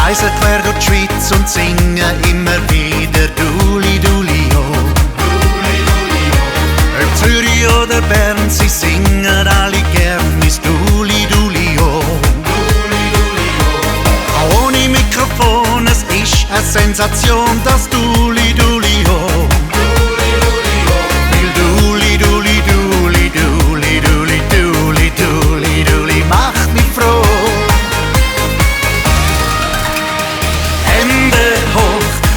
reisen quer durch die Schweiz und singen immer wieder Duli Duli oh. Ob Zürich oder Bern, sie singen alle gern is Duli Duli oh. Auch ohne Mikrofon, es ist eine Sensation, das Duli Duli oh. Weil Duli Duli Duli Duli Duli Duli Duli Duli macht mich froh.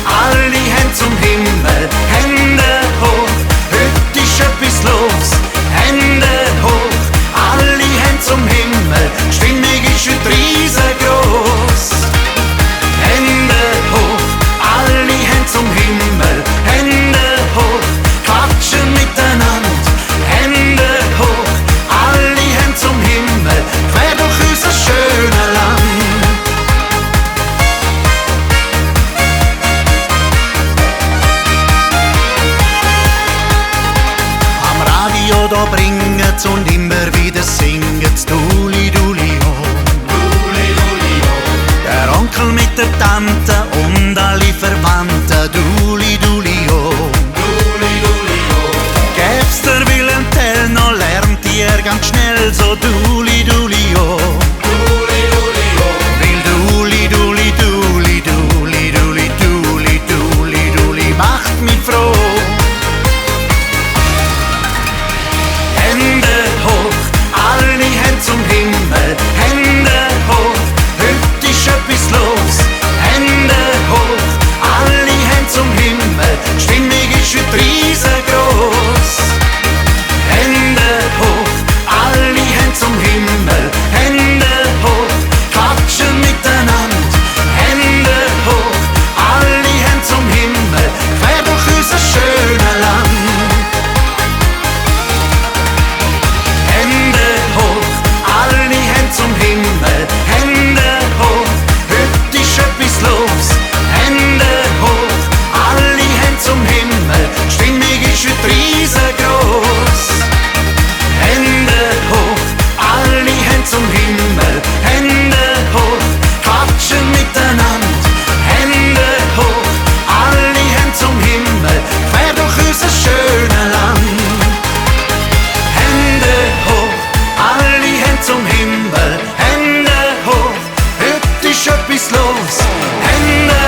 Alle Hände zum Himmel, Hände hoch, heute ist etwas los. Hände hoch, alle Hände zum Himmel, die Stimmung ist heute riesengroß. Hände hoch, alle Hände zum Himmel, Hände hoch, klatschen miteinander. Hände hoch, alle Hände zum Himmel, quer durch unser schönes Land. Da bringen's und immer wieder singen's Duli Duli oh. Der Onkel mit der Tante und alle Verwandten Duli Duli oh. Gäb's der Wilhelm Tell noch, lernt ihr ganz schnell so Duli Duli oh. Weil Duli Duli Duli Duli Duli Duli Duli Duli macht mich froh. Zum Himmel, Hände hoch, heute ist etwas los. Hände hoch, alle Hände zum Himmel, die Stimmung ist heute riesengroß. Hände hoch, alle Hände zum Himmel, Hände hoch, klatschen miteinander. Hände hoch, alle Hände zum Himmel, quer durch unser schönes Land. Zum Himmel, Hände hoch, heute ist etwas los. Hände hoch, alle Hände zum Himmel, die Stimmung ist heute riesengroß. Hände hoch, alle Hände zum Himmel, Hände hoch, klatschen miteinander. Hände hoch, alle Hände zum Himmel, quer durch unser schönes Land. Hände hoch, alle Hände zum Himmel, Hände hoch, heute ist etwas los. Hände